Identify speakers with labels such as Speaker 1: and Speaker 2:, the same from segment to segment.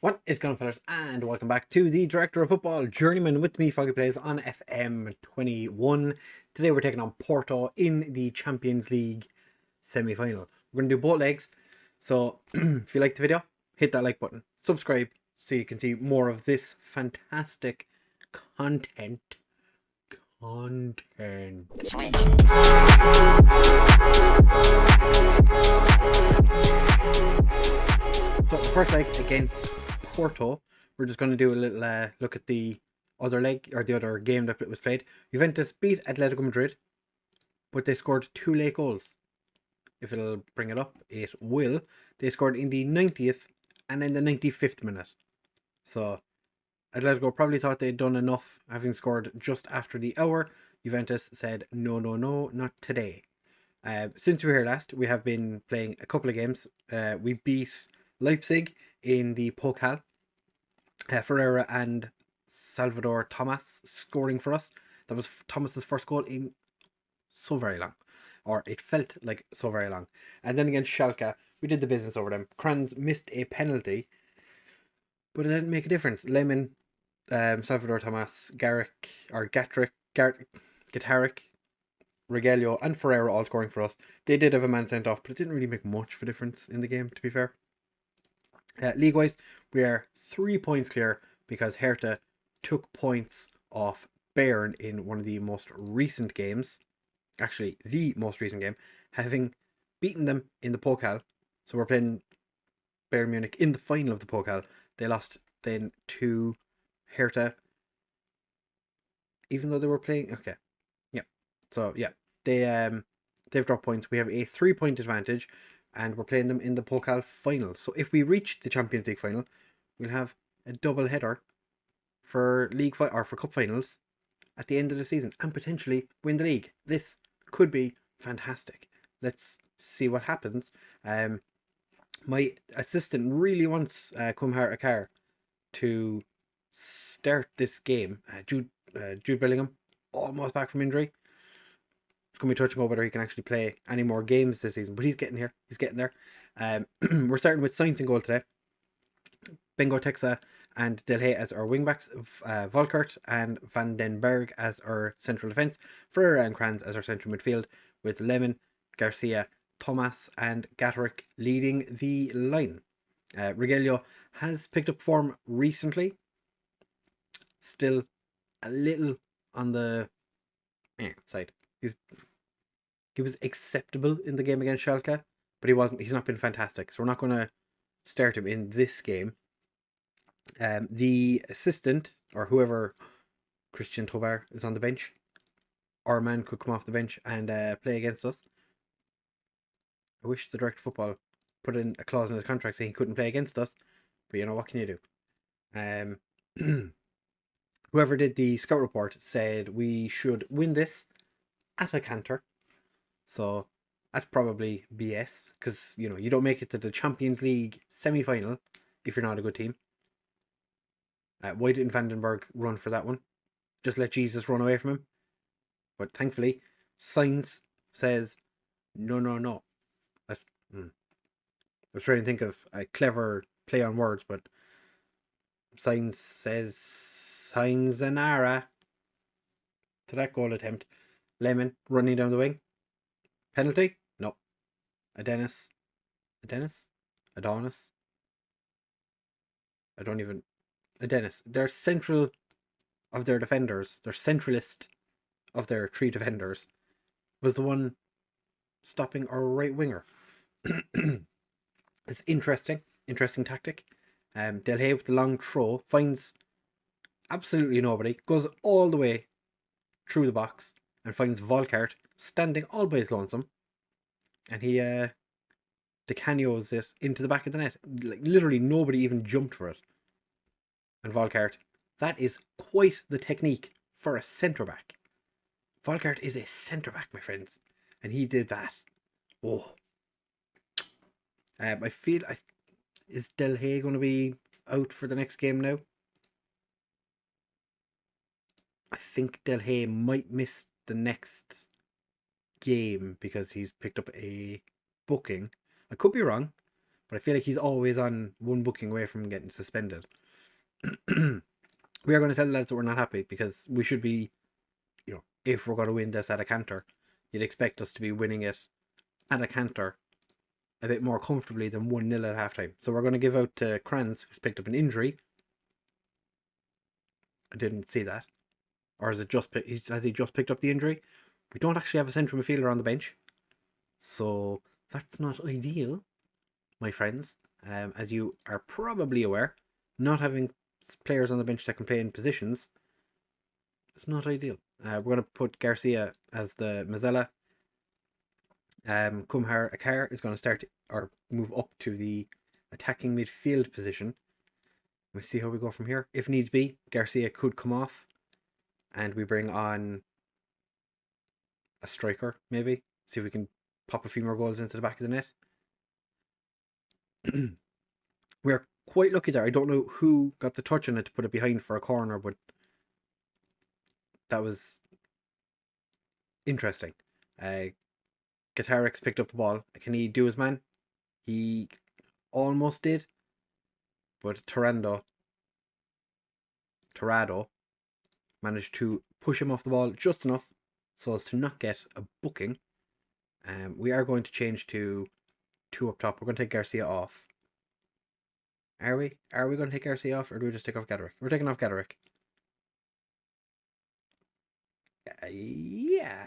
Speaker 1: What is going on, fellas, and welcome back to the Director of Football Journeyman with me, FoggyPlays, on FM21. Today we're taking on Porto in the Champions League semi-final. We're going to do both legs, so if you liked the video, hit that like button, subscribe, so you can see more of this fantastic content. So the first leg against Porto, we're just going to do a little look at the other leg, or the other game that was played. Juventus beat Atletico Madrid, but they scored 2 late goals. If it'll bring it up, it will. They scored in the 90th and in the 95th minute. So Atletico probably thought they'd done enough, having scored just after the hour. Juventus said, no, not today. Since we were here last, we have been playing a couple of games. We beat Leipzig in the Pokal. Ferreira and Salvador Thomas scoring for us. That was Thomas's first goal in so very long. Or it felt like so very long. And then against Schalke, we did the business over them. Kranz missed a penalty, but it didn't make a difference. Lemon, Salvador Thomas, Gataric, Regelio, and Ferreira all scoring for us. They did have a man sent off, but it didn't really make much of a difference in the game, to be fair. League-wise, we are 3 points clear because Hertha took points off Bayern in one of the most recent games. Actually, the most recent game, having beaten them in the Pokal. So we're playing Bayern Munich in the final of the Pokal. They lost then to Hertha, even though they were playing. Okay, yeah. So yeah, they've dropped points. We have a 3-point advantage, and we're playing them in the Pokal final. So if we reach the Champions League final, we'll have a double header for or for cup finals at the end of the season, and potentially win the league. This could be fantastic. Let's see what happens. My assistant really wants Kumhar Akar to start this game. Jude Bellingham, almost back from injury. It's going to be touching on whether he can actually play any more games this season, but he's getting here. He's getting there. We're starting with Sainz in goal today. Bengo Texa and Delhay as our wingbacks, Volkert and Van den Berg as our central defence, Ferreira and Kranz as our central midfield, with Lemon, Garcia, Thomas and Gataric leading the line. Regelio has picked up form recently. Still a little on the side. He was acceptable in the game against Schalke, but he's not been fantastic. So we're not going to start him in this game. The assistant, or whoever, Christian Tobar, is on the bench. Our man could come off the bench and play against us. I wish the Director of Football put in a clause in his contract saying he couldn't play against us, but you know, what can you do? Whoever did the scout report said we should win this at a canter. So that's probably BS, because you know, you don't make it to the Champions League semi-final if you're not a good team. Why didn't Vandenberg run for that one? Just let Jesus run away from him. But thankfully, Sainz says, no. I was trying to think of a clever play on words, but Sainz says Sainzanara to that goal attempt. Lemon running down the wing. Penalty? No. Adonis? Adonis? They're central of their defenders. They're centralist of their 3 defenders. Was the one stopping our right winger. It's interesting tactic. Delhay with the long throw finds absolutely nobody, goes all the way through the box and finds Volkart standing all by his lonesome, and he decanios it into the back of the net. Like, literally nobody even jumped for it. And Volkart, that is quite the technique for a centre back. Volkart is a centre back, my friends, and he did that. Oh, I feel is Delhay going to be out for the next game now? I think Delhay might miss the next game because he's picked up a booking. I could be wrong, but I feel like he's always on one booking away from getting suspended. We are going to tell the lads that we're not happy, because we should be, if we're going to win this at a canter, you'd expect us to be winning it at a canter a bit more comfortably than 1-0 at halftime. So we're going to give out to Kranz, who's picked up an injury. I didn't see that. Or has he just picked up the injury? We don't actually have a central midfielder on the bench. So that's not ideal, my friends. As you are probably aware, not having players on the bench that can play in positions is not ideal. We're going to put Garcia as the Mazzella. Kumhar Akar is going to start or move up to the attacking midfield position. We'll see how we go from here. If needs be, Garcia could come off and we bring on a striker, maybe. See if we can pop a few more goals into the back of the net. We're quite lucky there. I don't know who got the touch on it to put it behind for a corner, but that was interesting. Guitarix picked up the ball. Can he do his man? He almost did, but Torrado managed to push him off the ball just enough so as to not get a booking. We are going to change to 2 up top. We're going to take Garcia off. Are we? Are we going to take Garcia off, or do we just take off Gaderick? We're taking off Gaderick. Yeah.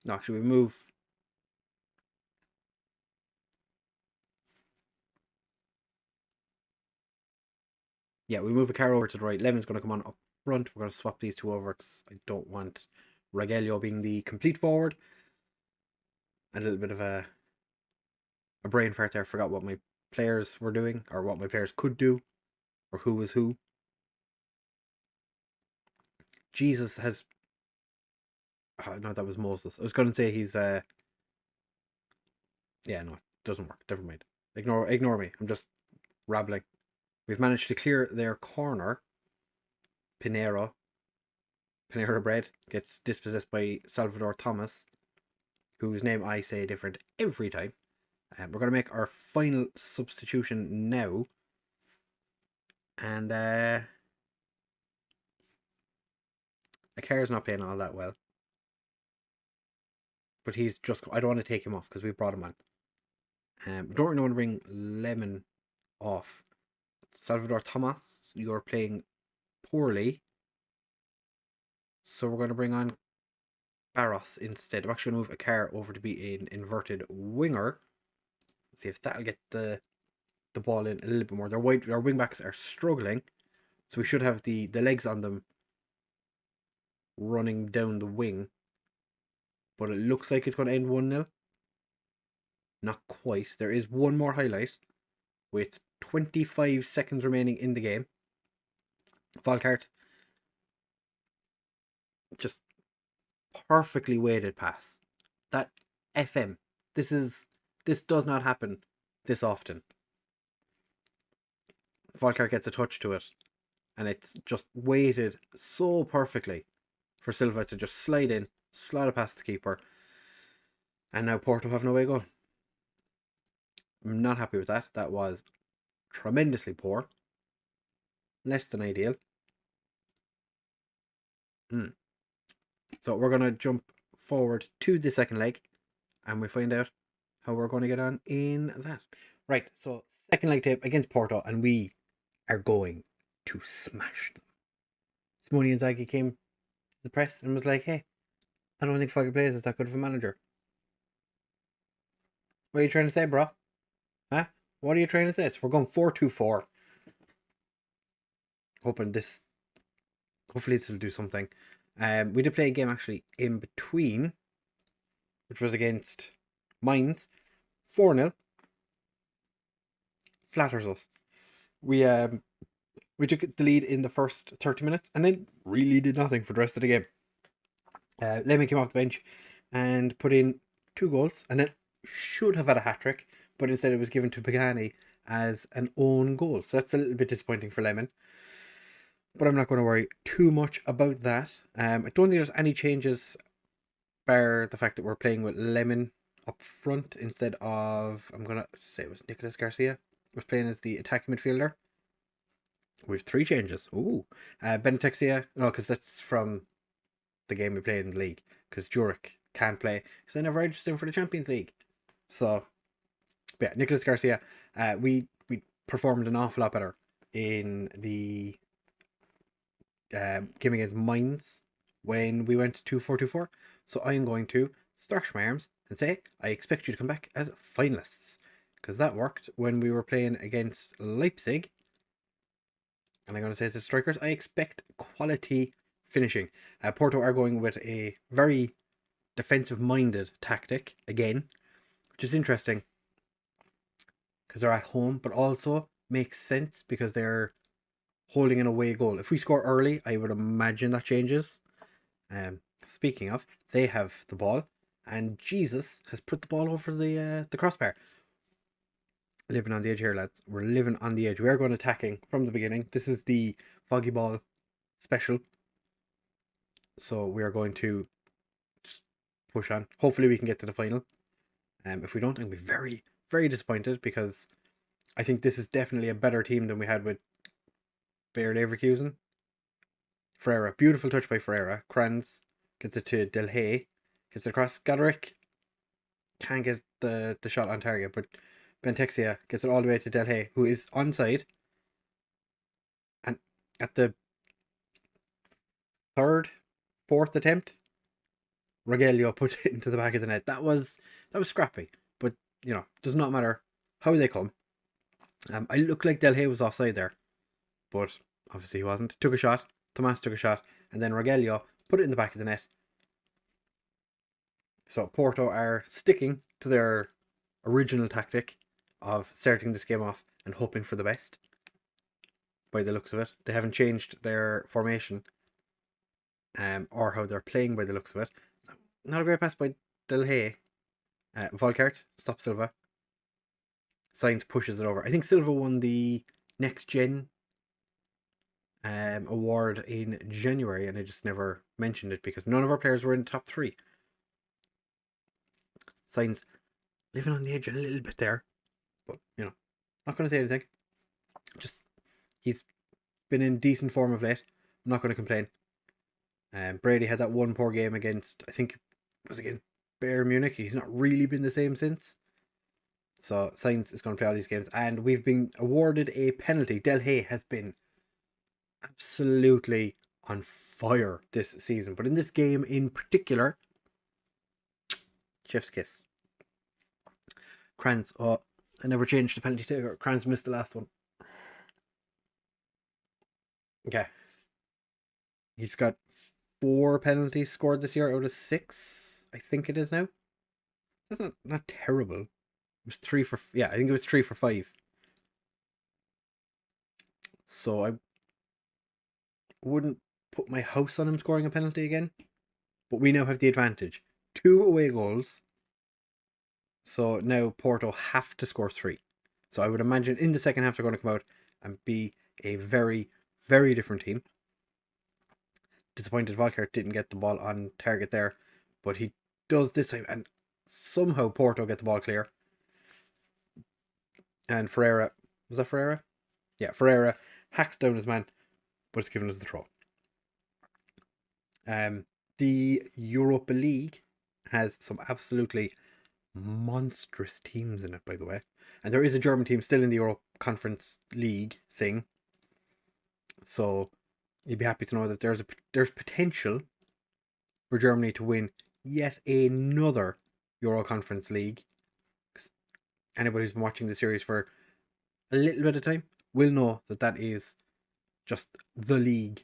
Speaker 1: No, actually, we move. Yeah, we move a car over to the right. Lemon's going to come on up front. We're going to swap these two over because I don't want Regelio being the complete forward. A little bit of a brain fart there. I forgot what my players were doing, or what my players could do, or who was who. Jesus has... Oh, no, that was Moses. I was going to say he's... Yeah, no, it doesn't work. Never mind. Ignore me. I'm just rambling. We've managed to clear their corner. Pinero Bread gets dispossessed by Salvador Thomas, whose name I say different every time. We're going to make our final substitution now. And Akar's not playing all that well. But he's just... I don't want to take him off because we brought him on. Don't really want to bring Lemon off. Salvador Thomas, you're playing poorly. So we're going to bring on Barros instead. I'm actually going to move Akar over to be an inverted winger. Let's see if that'll get the ball in a little bit more. Our wing backs are struggling. So we should have the legs on them running down the wing. But it looks like it's going to end 1-0. Not quite. There is one more highlight with 25 seconds remaining in the game. Volkart, just perfectly weighted pass. That FM. This does not happen this often. Volkart gets a touch to it, and it's just weighted so perfectly for Silva to just slide in, slide it past the keeper, and now Porto have no way goal. I'm not happy with that. That was tremendously poor. Less than ideal. So we're going to jump forward to the second leg, and we find out how we're going to get on in that. Right, so second leg tape against Porto, and we are going to smash them. Simone Inzaghi came to the press and was like, hey, I don't think FoggyPlays is that good of a manager. What are you trying to say, bro? Huh? What are you trying to say? So we're going 4-2-4. Hopefully this will do something. We did play a game actually in between, which was against Mainz. 4-0. Flatters us. We took the lead in the first 30 minutes and then really did nothing for the rest of the game. Lemmy came off the bench and put in 2 goals, and then should have had a hat-trick, but instead it was given to Pagani as an own goal. So that's a little bit disappointing for Lemon. But I'm not going to worry too much about that. I don't think there's any changes, bar the fact that we're playing with Lemon up front instead of, I'm going to say it was Nicolas Garcia was playing as the attacking midfielder. We've 3 changes. Ooh. Benetexia, no, because that's from the game we played in the league, because Jurek can't play because they never registered him for the Champions League. So, yeah, Nicolas Garcia, we performed an awful lot better in the game against Mines when we went to 4-2-4. So I'm going to thrash my arms and say I expect you to come back as finalists, because that worked when we were playing against Leipzig. And I'm going to say to the strikers, I expect quality finishing. Porto are going with a very defensive-minded tactic again, which is interesting because they're at home, but also makes sense because they're holding an away goal. If we score early, I would imagine that changes. Speaking of, they have the ball, and Jesus has put the ball over the crossbar. Living on the edge here, lads. We're living on the edge. We are going attacking from the beginning. This is the Foggy Ball special. So we are going to just push on. Hopefully we can get to the final. If we don't, I'm going to be very, very disappointed, because I think this is definitely a better team than we had with Bayer Leverkusen. Ferreira. Beautiful touch by Ferreira. Kranz gets it to Del Hay. Gets it across. Goderic can't get the shot on target, but Bentexia gets it all the way to Del Hay, who is onside. And at the 3rd, 4th attempt, Rogelio puts it into the back of the net. That was scrappy, but does not matter how they come. I look like Del Hay was offside there, but obviously he wasn't. Took a shot. Tomas took a shot, and then Rogelio put it in the back of the net. So Porto are sticking to their original tactic of starting this game off and hoping for the best. By the looks of it, they haven't changed their formation, or how they're playing. By the looks of it, not a great pass by Del Hay. Volkart stops Silva. Sainz pushes it over. I think Silva won the Next Gen award in January, and I just never mentioned it because none of our players were in the top 3. Sainz living on the edge a little bit there, but not going to say anything. Just he's been in decent form of late. I'm not going to complain. Brady had that one poor game against, I think it was against Bayern Munich. He's not really been the same since. So Sainz is going to play all these games, and we've been awarded a penalty. Del Hay has been absolutely on fire this season, but in this game in particular, chef's kiss. Kranz, I never changed the penalty taker. Kranz missed the last one. Okay. He's got 4 penalties scored this year out of 6, I think it is now. That's not terrible. It was 3 for, I think it was 3 for 5. So I wouldn't put my house on him scoring a penalty again. But we now have the advantage. 2 away goals. So now Porto have to score 3. So I would imagine in the second half they're going to come out and be a very, very different team. Disappointed Volkart didn't get the ball on target there, but he does this time, and somehow Porto get the ball clear. And Ferreira, was that Ferreira? Yeah, Ferreira hacks down his man, but it's given us the throw. The Europa League has some absolutely monstrous teams in it, by the way. And there is a German team still in the Europa Conference League thing. So you'd be happy to know that there's potential for Germany to win yet another Euro Conference League. Anybody who's been watching the series for a little bit of time will know that is just the league,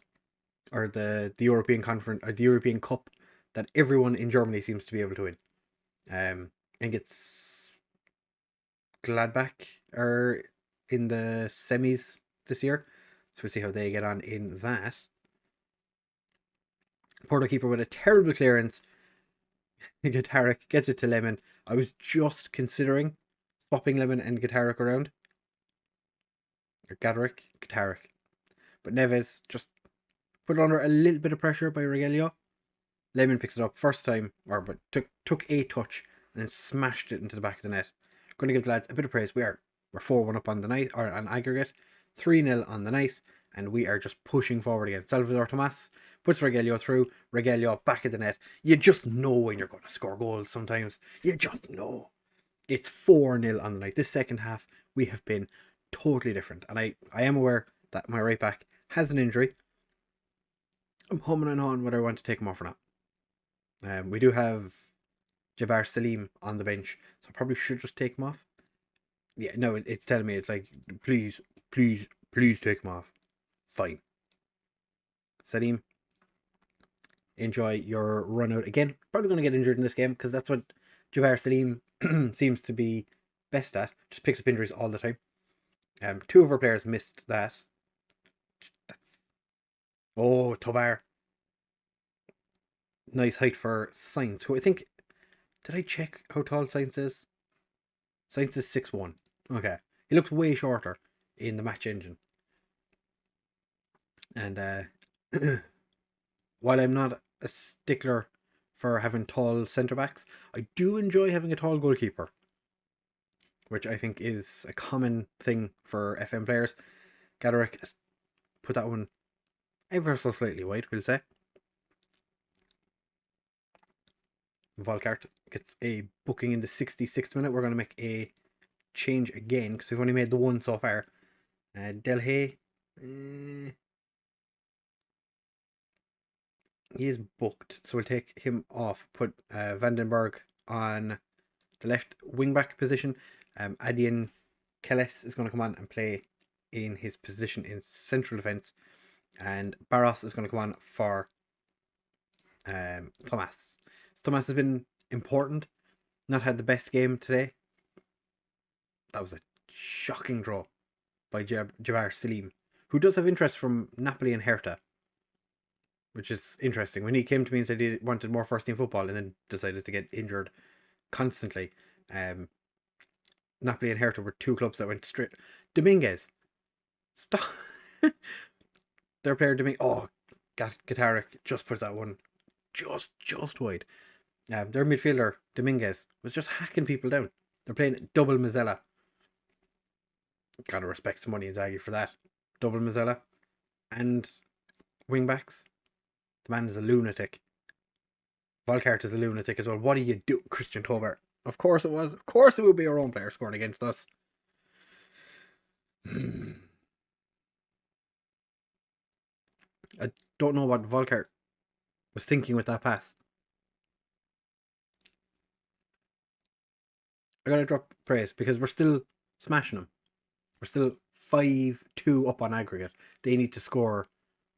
Speaker 1: or the European Conference, or the European Cup, that everyone in Germany seems to be able to win. I think it's Gladbach are in the semis this year, so we'll see how they get on in that. Porto keeper with a terrible clearance. Guitaric gets it to Lemon. I was just considering swapping Lemon and Guitaric around. Or Guitaric. But Neves just put it under a little bit of pressure by Regelio. Lemon picks it up first time, but took a touch and then smashed it into the back of the net. Going to give the lads a bit of praise. We're 4-1 up on the night, or on aggregate, 3-0 on the night, and we are just pushing forward again. Salvador Tomas puts Regelio through. Regelio back of the net. You just know when you're going to score goals sometimes. You just know. It's 4-0 on the night. This second half, we have been totally different. And I am aware that my right back has an injury. I'm humming and hawing whether I want to take him off or not. We do have Jabbar Salim on the bench, so I probably should just take him off. Yeah, no, it's telling me, it's like, please take him off. Fine. Salim, enjoy your run out again. Probably going to get injured in this game because that's what Jabbar Salim seems to be best at. Just picks up injuries all the time. 2 of our players missed that. Oh, Tobar. Nice height for Sainz, who I think... Did I check how tall Sainz is? Sainz is 6'1". Okay. He looks way shorter in the match engine. And while I'm not a stickler for having tall centre-backs, I do enjoy having a tall goalkeeper, which I think is a common thing for FM players. Gaderick has put that one ever so slightly wide, we'll say. Volkart gets a booking in the 66th minute. We're going to make a change again because we've only made the one so far. Delhay, he is booked, so we'll take him off. Put Vandenberg on the left wing back position. Adian Keles is going to come on and play in his position in central defence, and Barros is going to come on for Thomas. Thomas has been important. Not had the best game today. That was a shocking draw by Jabbar Salim, who does have interest from Napoli and Hertha, which is interesting. When he came to me and said he wanted more first team football and then decided to get injured constantly, Napoli and Hertha were 2 clubs that went straight. Dominguez, stop. Their player Dominguez, Gataric just puts that one just wide. Their midfielder Dominguez was just hacking people down. They're playing double Mazzella. Gotta respect Simone Inzaghi for that. Double Mazzella and wing backs. The man is a lunatic. Volkart is a lunatic as well. What do you do, Christian Tober? Of course it was. Of course it would be our own player scoring against us. I don't know what Volkart was thinking with that pass. I gotta drop praise because we're still smashing them. We're still 5-2 up on aggregate. They need to score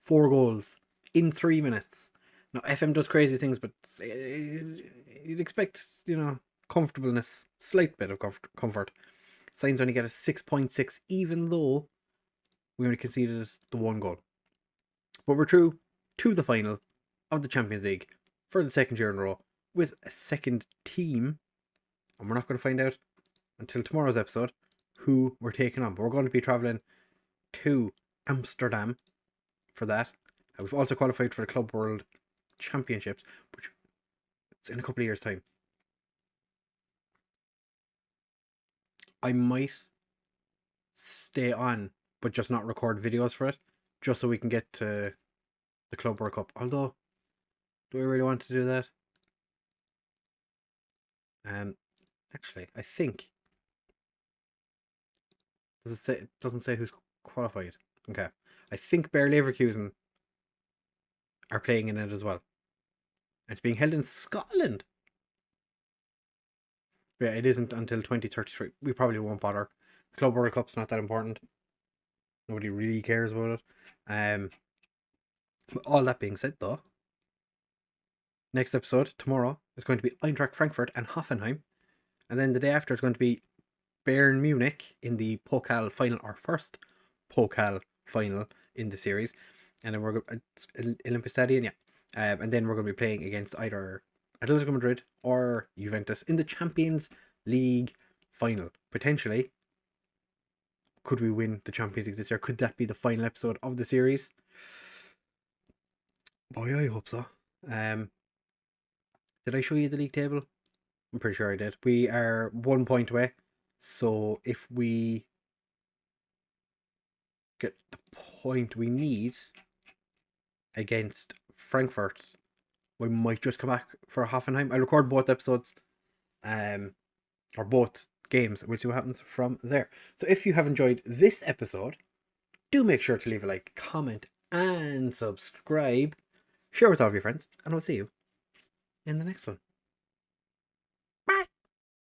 Speaker 1: 4 goals in 3 minutes. Now, FM does crazy things, but you'd expect, comfortableness, slight bit of comfort. Sainz only get a 6.6, even though we only conceded the 1 goal. But we're through to the final of the Champions League for the 2nd year in a row with a second team. And we're not going to find out until tomorrow's episode who we're taking on. But we're going to be travelling to Amsterdam for that. And we've also qualified for the Club World Championships, which it's in a couple of years' time. I might stay on, but just not record videos for it, just so we can get to the Club World Cup. Although, do I really want to do that? Actually, I think it doesn't say who's qualified. Okay, I think Bayer Leverkusen are playing in it as well. It's being held in Scotland. Yeah, it isn't until 2033. We probably won't bother. The Club World Cup's not that important. Nobody really cares about it. But all that being said, though, next episode tomorrow is going to be Eintracht Frankfurt and Hoffenheim, and then the day after is going to be Bayern Munich in the Pokal final, our first Pokal final in the series, and then we're going Olympic Stadium, and then we're going to be playing against either Atletico Madrid or Juventus in the Champions League final. Potentially, could we win the Champions League this year? Could that be the final episode of the series? Boy, I hope so. Did I show you the league table? I'm pretty sure I did. We are 1 point away. So if we get the point we need against Frankfurt, we might just come back for Hoffenheim. I'll record both episodes, or both games, and we'll see what happens from there. So if you have enjoyed this episode, do make sure to leave a like, comment, and subscribe. Share with all of your friends, and I'll see you in the next one.